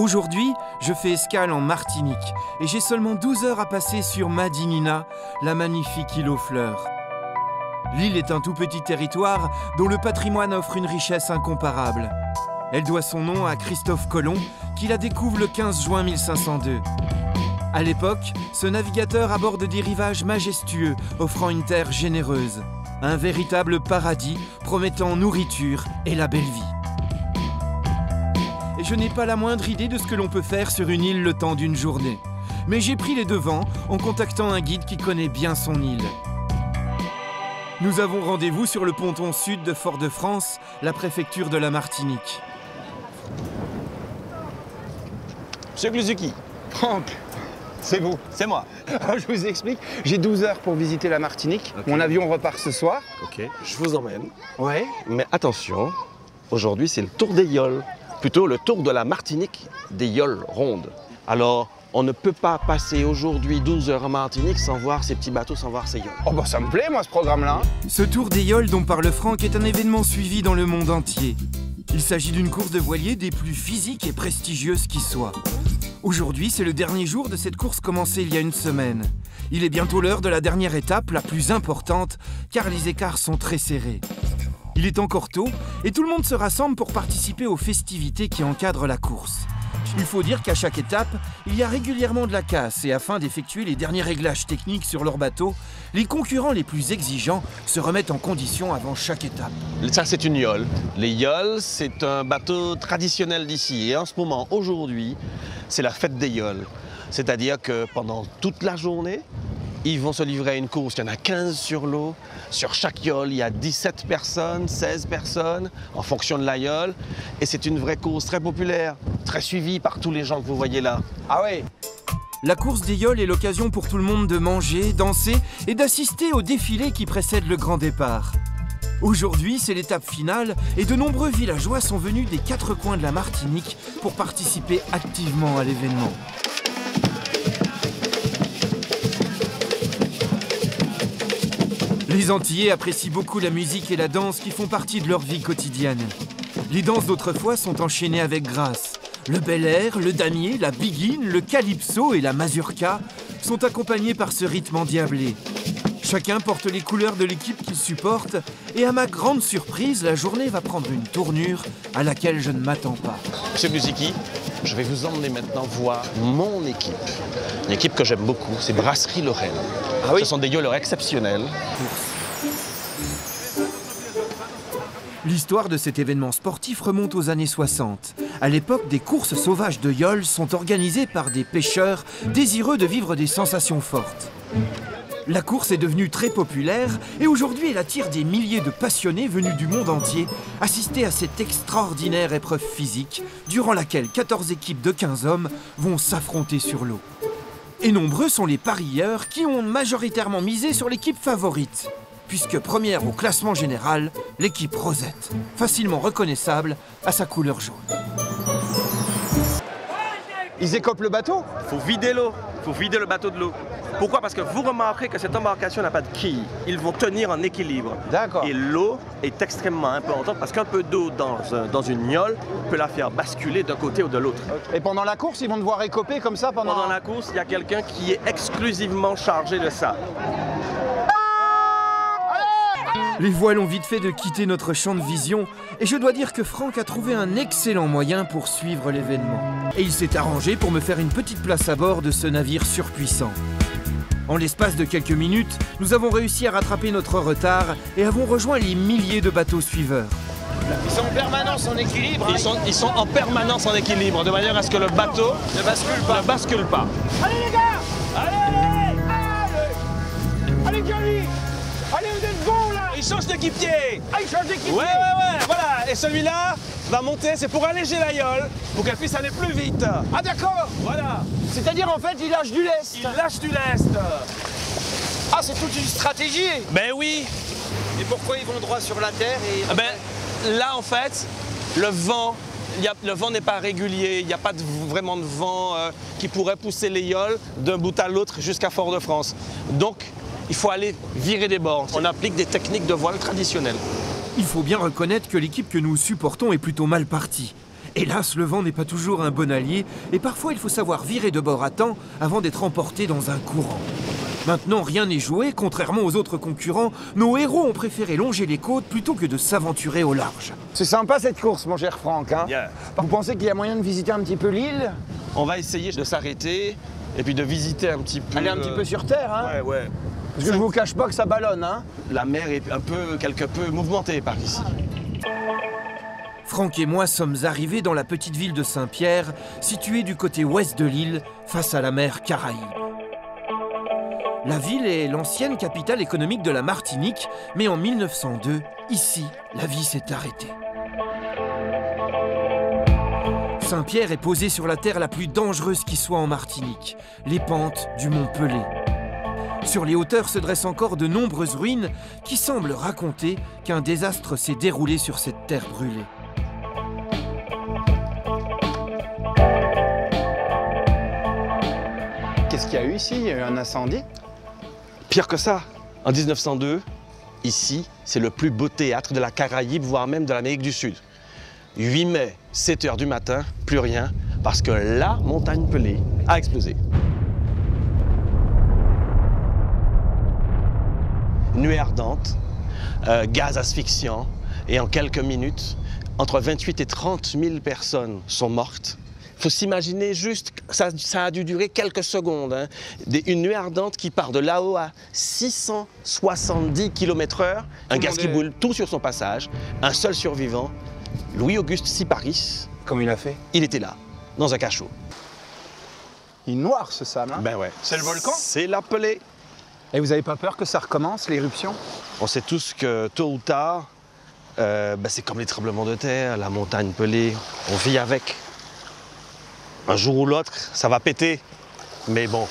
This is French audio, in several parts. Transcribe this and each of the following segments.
Aujourd'hui, je fais escale en Martinique et j'ai seulement 12 heures à passer sur Madinina, la magnifique île aux fleurs. L'île est un tout petit territoire dont le patrimoine offre une richesse incomparable. Elle doit son nom à Christophe Colomb, qui la découvre le 15 juin 1502. À l'époque, ce navigateur aborde des rivages majestueux, offrant une terre généreuse. Un véritable paradis promettant nourriture et la belle vie. Et je n'ai pas la moindre idée de ce que l'on peut faire sur une île le temps d'une journée. Mais j'ai pris les devants en contactant un guide qui connaît bien son île. Nous avons rendez-vous sur le ponton sud de Fort-de-France, la préfecture de la Martinique. Monsieur Gluzuki. Franck, c'est vous. C'est moi. Je vous explique, j'ai 12 heures pour visiter la Martinique. Okay. Mon avion repart ce soir. Ok, je vous emmène. Ouais. Mais attention, aujourd'hui c'est le tour des yoles. Plutôt le tour de la Martinique des yoles rondes. Alors, on ne peut pas passer aujourd'hui 12 heures en Martinique sans voir ces petits bateaux, sans voir ces yoles. Oh bah ça me plaît moi ce programme-là. Ce tour des yoles dont parle Franck est un événement suivi dans le monde entier. Il s'agit d'une course de voilier des plus physiques et prestigieuses qui soient. Aujourd'hui, c'est le dernier jour de cette course commencée il y a une semaine. Il est bientôt l'heure de la dernière étape, la plus importante, car les écarts sont très serrés. Il est encore tôt et tout le monde se rassemble pour participer aux festivités qui encadrent la course. Il faut dire qu'à chaque étape, il y a régulièrement de la casse et afin d'effectuer les derniers réglages techniques sur leur bateau, les concurrents les plus exigeants se remettent en condition avant chaque étape. Ça, c'est une yole. Les yoles, c'est un bateau traditionnel d'ici. Et en ce moment, aujourd'hui, c'est la fête des yoles. C'est-à-dire que pendant toute la journée, ils vont se livrer à une course. Il y en a 15 sur l'eau. Sur chaque yole, il y a 17 personnes, 16 personnes, en fonction de la yole. Et c'est une vraie course très populaire, très suivie par tous les gens que vous voyez là. Ah ouais. La course des yoles est l'occasion pour tout le monde de manger, danser et d'assister au défilé qui précède le grand départ. Aujourd'hui, c'est l'étape finale et de nombreux villageois sont venus des 4 coins de la Martinique pour participer activement à l'événement. Les Antillais apprécient beaucoup la musique et la danse qui font partie de leur vie quotidienne. Les danses d'autrefois sont enchaînées avec grâce. Le bel air, le damier, la biguine, le calypso et la mazurka sont accompagnés par ce rythme endiablé. Chacun porte les couleurs de l'équipe qu'il supporte et à ma grande surprise, la journée va prendre une tournure à laquelle je ne m'attends pas. Monsieur Gluzuki, je vais vous emmener maintenant voir mon équipe. Une équipe que j'aime beaucoup, c'est Brasserie Lorraine. Ah oui. Ce sont des yoleurs exceptionnels. L'histoire de cet événement sportif remonte aux années 60. À l'époque, des courses sauvages de yoles sont organisées par des pêcheurs désireux de vivre des sensations fortes. La course est devenue très populaire et aujourd'hui elle attire des milliers de passionnés venus du monde entier assister à cette extraordinaire épreuve physique durant laquelle 14 équipes de 15 hommes vont s'affronter sur l'eau. Et nombreux sont les parieurs qui ont majoritairement misé sur l'équipe favorite, puisque première au classement général, l'équipe Rosette, facilement reconnaissable à sa couleur jaune. Ils écopent le bateau. Il faut vider l'eau, il faut vider le bateau de l'eau. Pourquoi? Parce que vous remarquerez que cette embarcation n'a pas de quilles. Ils vont tenir en équilibre. D'accord. Et l'eau est extrêmement importante parce qu'un peu d'eau dans une yole peut la faire basculer d'un côté ou de l'autre. Et pendant la course, ils vont devoir écoper comme ça pendant... Pendant la course, il y a quelqu'un qui est exclusivement chargé de ça. Les voiles ont vite fait de quitter notre champ de vision et je dois dire que Franck a trouvé un excellent moyen pour suivre l'événement. Et il s'est arrangé pour me faire une petite place à bord de ce navire surpuissant. En l'espace de quelques minutes, nous avons réussi à rattraper notre retard et avons rejoint les milliers de bateaux suiveurs. Ils sont en permanence en équilibre. Ils sont en permanence en équilibre, de manière à ce que le bateau ne bascule pas. Allez les gars. Allez. Allez Johnny. Allez, vous êtes bons là. Il change d'équipier. Ah, il change d'équipier. Ouais, voilà. Et celui-là va monter, c'est pour alléger la yole, pour qu'elle puisse aller plus vite. Ah d'accord. Voilà. C'est-à-dire en fait, il lâche du lest. Il lâche du lest. Ah, c'est toute une stratégie. Ben oui. Et pourquoi ils vont droit sur la terre et... Ben, là, en fait, le vent n'est pas régulier. Il n'y a pas vraiment de vent qui pourrait pousser les yoles d'un bout à l'autre jusqu'à Fort-de-France. Donc, il faut aller virer des bords. On applique des techniques de voile traditionnelles. Il faut bien reconnaître que l'équipe que nous supportons est plutôt mal partie. Hélas, le vent n'est pas toujours un bon allié, et parfois il faut savoir virer de bord à temps avant d'être emporté dans un courant. Maintenant, rien n'est joué, contrairement aux autres concurrents, nos héros ont préféré longer les côtes plutôt que de s'aventurer au large. C'est sympa cette course, mon cher Franck. Hein. Yeah. Vous pensez qu'il y a moyen de visiter un petit peu l'île? On va essayer de s'arrêter et puis de visiter un petit peu... Aller un petit peu sur terre, hein? Ouais. Parce que je vous cache pas que ça ballonne, hein? La mer est quelque peu mouvementée par ici. Franck et moi sommes arrivés dans la petite ville de Saint-Pierre, située du côté ouest de l'île, face à la mer Caraïbe. La ville est l'ancienne capitale économique de la Martinique, mais en 1902, ici, la vie s'est arrêtée. Saint-Pierre est posé sur la terre la plus dangereuse qui soit en Martinique, les pentes du mont Pelé. Sur les hauteurs se dressent encore de nombreuses ruines qui semblent raconter qu'un désastre s'est déroulé sur cette terre brûlée. Qu'est-ce qu'il y a eu ici? Il y a eu un incendie? Pire que ça, en 1902, ici, c'est le plus beau théâtre de la Caraïbe, voire même de l'Amérique du Sud. 8 mai, 7 h du matin, plus rien, parce que la montagne Pelé a explosé. Nuée ardente, gaz asphyxiant, et en quelques minutes, entre 28 et 30 000 personnes sont mortes. Il faut s'imaginer juste, ça a dû durer quelques secondes, hein. Une nuée ardente qui part de là-haut à 670 km/h, un gaz qui brûle tout sur son passage, un seul survivant, Louis-Auguste Siparis. Comment il a fait? Il était là, dans un cachot. Il est noir ce sable, hein? Ben ouais. C'est le volcan? C'est la Pelé. Et vous avez pas peur que ça recommence, l'éruption? On sait tous que tôt ou tard, c'est comme les tremblements de terre, la montagne Pelé, on vit avec. Un jour ou l'autre, ça va péter. Mais bon,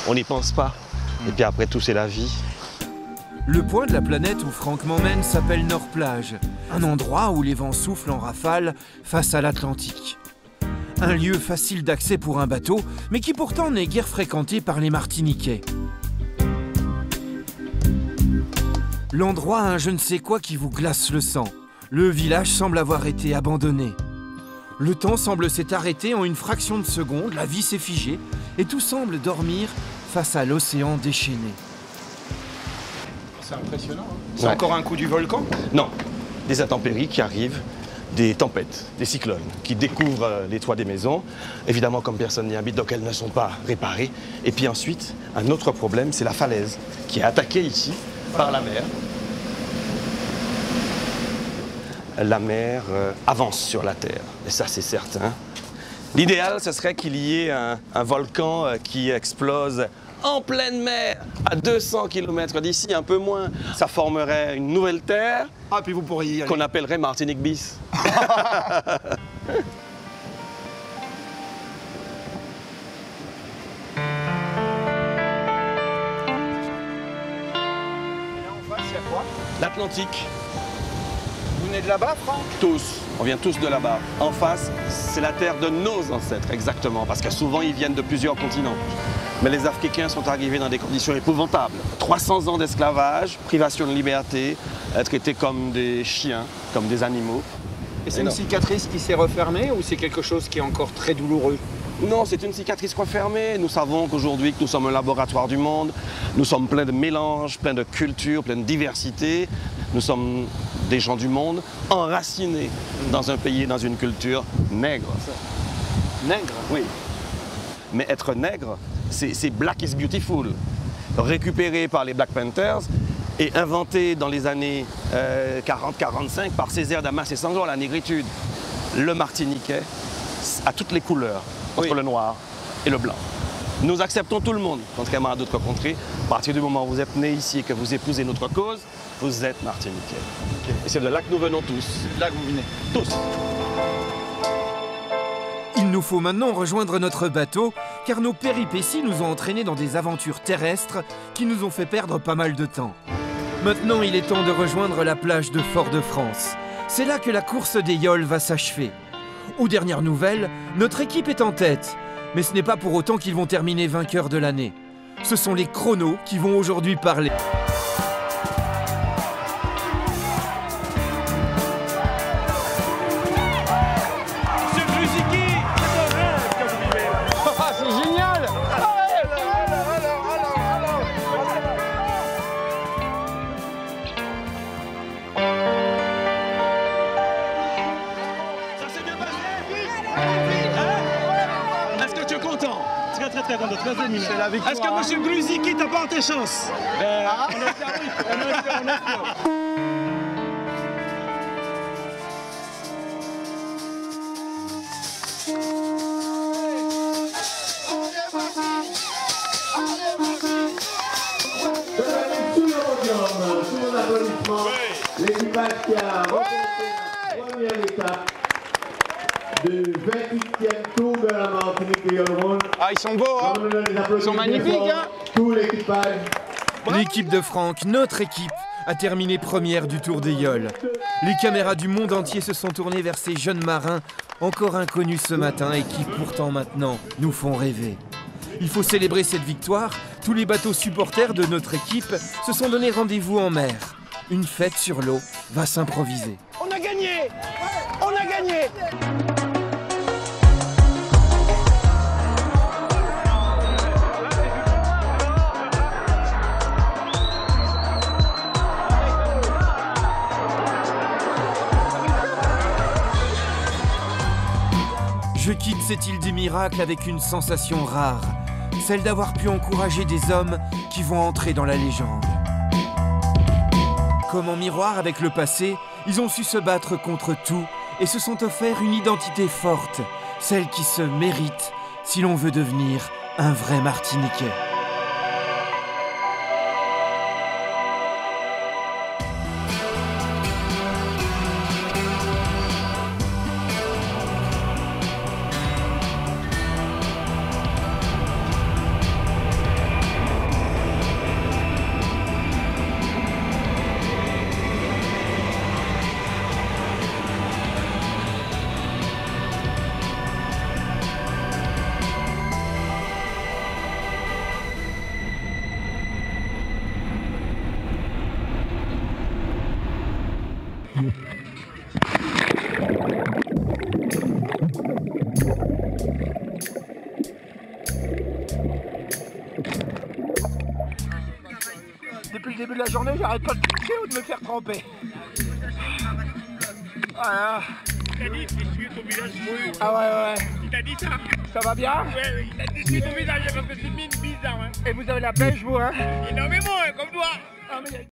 on n'y pense pas. Et puis après tout, c'est la vie. Le point de la planète où Franck m'emmène s'appelle Nord-Plage, un endroit où les vents soufflent en rafale face à l'Atlantique. Un lieu facile d'accès pour un bateau, mais qui pourtant n'est guère fréquenté par les Martiniquais. L'endroit a un je ne sais quoi qui vous glace le sang. Le village semble avoir été abandonné. Le temps semble s'être arrêté en une fraction de seconde, la vie s'est figée et tout semble dormir face à l'océan déchaîné. C'est impressionnant, hein? C'est Ouais. encore un coup du volcan? Non, des intempéries qui arrivent, des tempêtes, des cyclones qui découvrent les toits des maisons. Évidemment, comme personne n'y habite, donc elles ne sont pas réparées. Et puis ensuite, un autre problème, c'est la falaise qui est attaquée ici par la mer. La mer avance sur la Terre, et ça c'est certain. L'idéal, ce serait qu'il y ait un volcan qui explose en pleine mer, à 200 km d'ici, un peu moins. Ça formerait une nouvelle Terre Ah, puis vous pourriez y aller. qu'on appellerait Martinique bis. Et là en face, il y a quoi? L'Atlantique, Vous venez de là-bas, Franck? tous, on vient tous de là-bas. En face, c'est la terre de nos ancêtres, exactement, parce que souvent ils viennent de plusieurs continents. Mais les Africains sont arrivés dans des conditions épouvantables. 300 ans d'esclavage, privation de liberté, traités comme des chiens, comme des animaux. Et c'est une cicatrice qui s'est refermée ou c'est quelque chose qui est encore très douloureux? Non, c'est une cicatrice refermée. Nous savons qu'aujourd'hui, que nous sommes un laboratoire du monde. Nous sommes pleins de mélanges, pleins de cultures, pleins de diversité. Nous sommes des gens du monde enracinés dans un pays, dans une culture nègre. Nègre? Oui. Mais être nègre, c'est Black is Beautiful. Récupéré par les Black Panthers et inventé dans les années 40-45 par Césaire Damas et Senghor, la négritude. Le Martiniquais a toutes les couleurs, entre le noir et le blanc. Nous acceptons tout le monde, contrairement à d'autres contrées. À partir du moment où vous êtes né ici et que vous épousez notre cause, vous êtes Martiniquais. Et c'est de là que nous venons tous. C'est de là que vous venez. Tous. Il nous faut maintenant rejoindre notre bateau, car nos péripéties nous ont entraînés dans des aventures terrestres qui nous ont fait perdre pas mal de temps. Maintenant, il est temps de rejoindre la plage de Fort-de-France. C'est là que la course des yoles va s'achever. Aux dernières nouvelles, notre équipe est en tête, mais ce n'est pas pour autant qu'ils vont terminer vainqueurs de l'année. Ce sont les chronos qui vont aujourd'hui parler. C'est lui répondre très éminent. Est-ce que M. Gruziki t'a porté chance? On espère oui. L'équipage qui a remporté la première étape du 28e tour de la Martinique de Yolron. Ah, ils sont beaux, hein? Ils sont magnifiques, hein? Tout l'équipage. L'équipe de Franck, notre équipe, a terminé première du Tour des Yoles. Les caméras du monde entier se sont tournées vers ces jeunes marins, encore inconnus ce matin et qui pourtant maintenant nous font rêver. Il faut célébrer cette victoire. Tous les bateaux supporters de notre équipe se sont donné rendez-vous en mer. Une fête sur l'eau va s'improviser. On a gagné! On a gagné! Je quitte cette île des miracles avec une sensation rare, celle d'avoir pu encourager des hommes qui vont entrer dans la légende. Comme en miroir avec le passé, ils ont su se battre contre tout et se sont offerts une identité forte, celle qui se mérite si l'on veut devenir un vrai Martiniquais. Depuis le début de la journée, j'arrête pas de pisser ou de me faire tremper. Voilà. Il t'a dit, je suis ton visage mouillé. Ah ouais. Il t'a dit ça? Ça va bien? Ouais, il t'a dit, je suis ton visage parce que c'est mine bizarre. Hein. Et vous avez la pêche, vous, hein? Énormément, hein, comme toi. Ah, mais